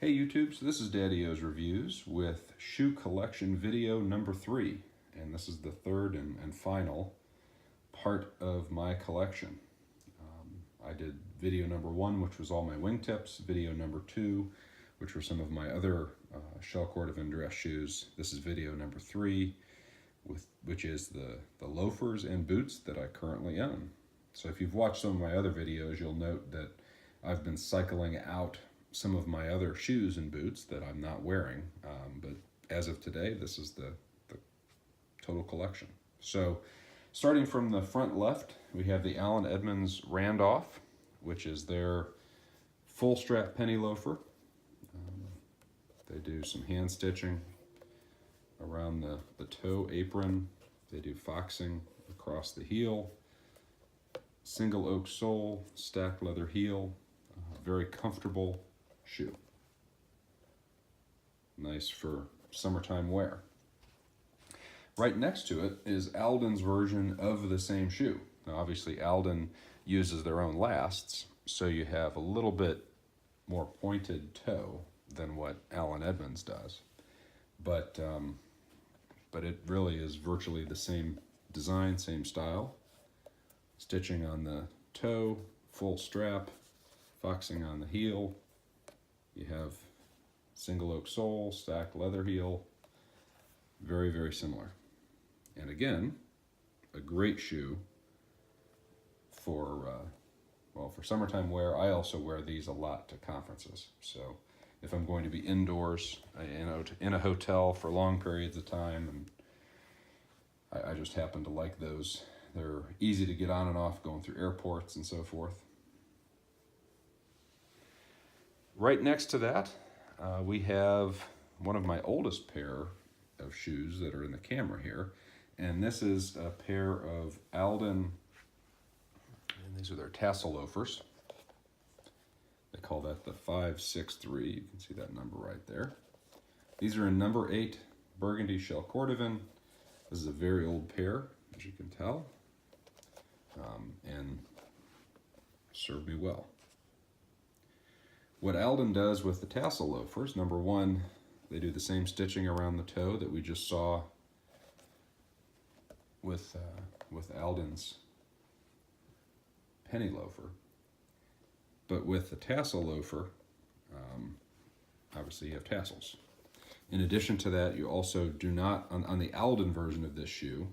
Hey YouTube, so this is Daddy O's Reviews with shoe collection video number 3, and this is the third and final part of my collection. I did video number 1, which was all my wingtips, video number 2, which were some of my other shell cordovan dress shoes. This is video number 3, which is the loafers and boots that I currently own. So if you've watched some of my other videos, you'll note that I've been cycling out some of my other shoes and boots that I'm not wearing, but as of today, this is the total collection. So starting from the front left, we have the Allen Edmonds Randolph, which is their full strap penny loafer. They do some hand stitching around the toe apron. They do foxing across the heel, single oak sole, stacked leather heel, very comfortable shoe. Nice for summertime wear. Right next to it is Alden's version of the same shoe. Now obviously Alden uses their own lasts, so you have a little bit more pointed toe than what Allen Edmonds does. But it really is virtually the same design, same style. Stitching on the toe, full strap, foxing on the heel. You have single oak sole, stacked leather heel. Very, very similar. And again, a great shoe for summertime wear. I also wear these a lot to conferences. So if I'm going to be indoors, in a hotel for long periods of time, and I just happen to like those. They're easy to get on and off going through airports and so forth. Right next to that, we have one of my oldest pair of shoes that are in the camera here. And this is a pair of Alden, and these are their tassel loafers. They call that the 563. You can see that number right there. These are in number 8 burgundy shell cordovan. This is a very old pair, as you can tell, and served me well. What Alden does with the tassel loafers, number 1, they do the same stitching around the toe that we just saw with Alden's penny loafer. But with the tassel loafer, obviously you have tassels. In addition to that, you also do not, on the Alden version of this shoe,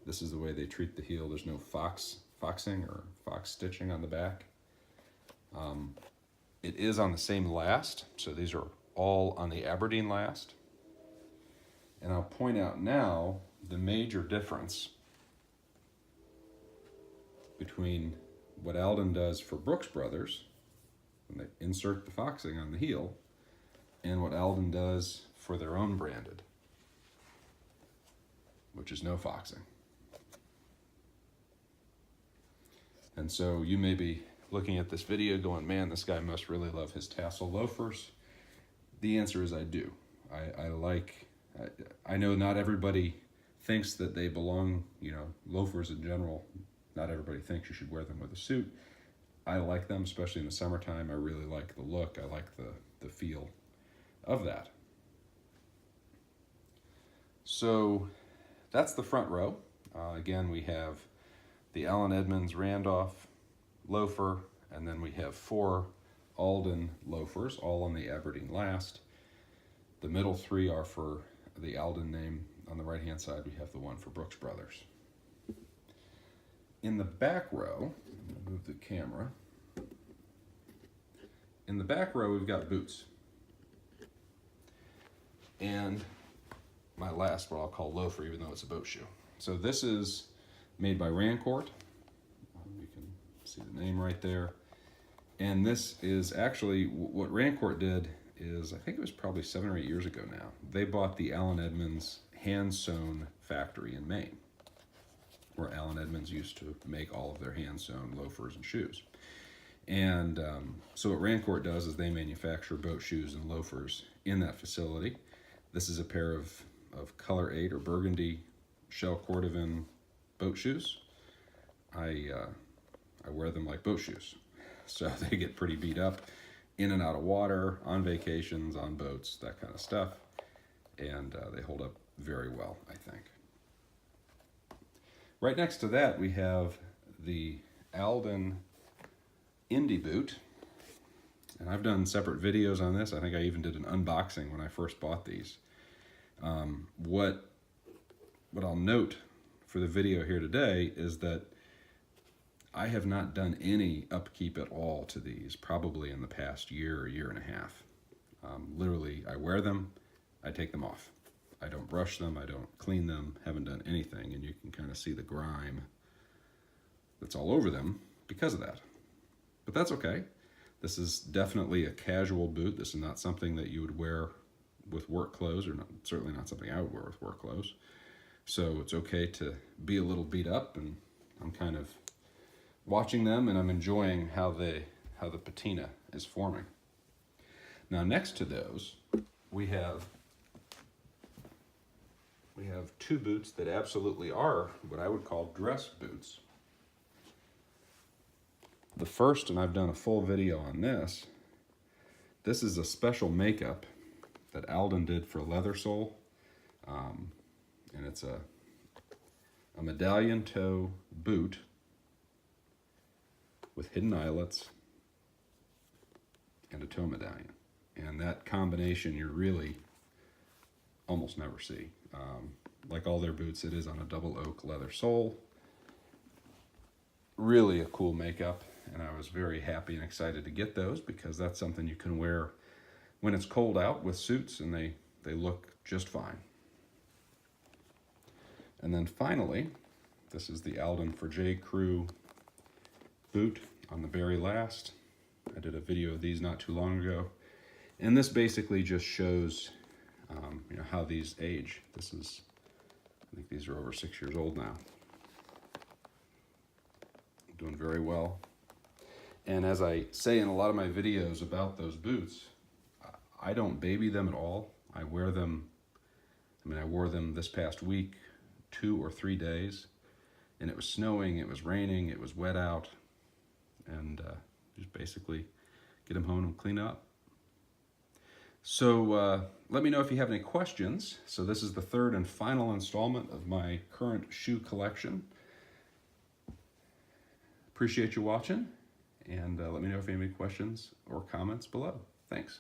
this is the way they treat the heel. There's no foxing or fox stitching on the back. It is on the same last, so these are all on the Aberdeen last. And I'll point out now the major difference between what Alden does for Brooks Brothers, when they insert the foxing on the heel, and what Alden does for their own branded, which is no foxing. And so you may be looking at this video going, man, this guy must really love his tassel loafers. The answer is I do. I know not everybody thinks that they belong, loafers in general, not everybody thinks you should wear them with a suit. I like them, especially in the summertime. I really like the look. I like the feel of that. So that's the front row. Again, we have the Allen Edmonds Randolph loafer, and then we have 4 Alden loafers, all on the Aberdeen last. The middle 3 are for the Alden name. On the right-hand side, we have the one for Brooks Brothers. In the back row, I'm going to move the camera. In the back row, we've got boots. And my last, what I'll call loafer, even though it's a boat shoe. So this is made by Rancourt. You can see the name right there. And this is actually, what Rancourt did is, I think it was probably 7 or 8 years ago now, they bought the Allen Edmonds hand-sewn factory in Maine, where Allen Edmonds used to make all of their hand-sewn loafers and shoes. And so what Rancourt does is they manufacture boat shoes and loafers in that facility. This is a pair of color 8 or burgundy shell cordovan boat shoes. I wear them like boat shoes, so they get pretty beat up. in and out of water, on vacations, on boats, that kind of stuff. And they hold up very well, I think. Right next to that, we have the Alden Indie boot. And I've done separate videos on this. I think I even did an unboxing when I first bought these. What I'll note for the video here today is that I have not done any upkeep at all to these, probably in the past year or year and a half. Literally, I wear them, I take them off. I don't brush them, I don't clean them, haven't done anything, and you can kind of see the grime that's all over them because of that. But that's okay. This is definitely a casual boot. This is not something that you would wear with work clothes, or not, certainly not something I would wear with work clothes. So it's okay to be a little beat up, and I'm kind of watching them and I'm enjoying how the patina is forming. Now next to those, we have two boots that absolutely are what I would call dress boots. The first, and I've done a full video on this, this is a special makeup that Alden did for leather sole. And it's a medallion toe boot with hidden eyelets and a toe medallion. And that combination you really almost never see. Like all their boots, it is on a double oak leather sole. Really a cool makeup, and I was very happy and excited to get those because that's something you can wear when it's cold out with suits, and they look just fine. And then finally, this is the Alden for J. Crew boot on the very last. I did a video of these not too long ago, and this basically just shows how these age. This is, I think these are over 6 years old now. Doing very well. And as I say in a lot of my videos about those boots, I don't baby them at all. I wear them, I wore them this past week, 2 or 3 days, and it was snowing, it was raining, it was wet out, and just basically get them home and clean up. So let me know if you have any questions. So this is the third and final installment of my current shoe collection. Appreciate you watching, and let me know if you have any questions or comments below. Thanks.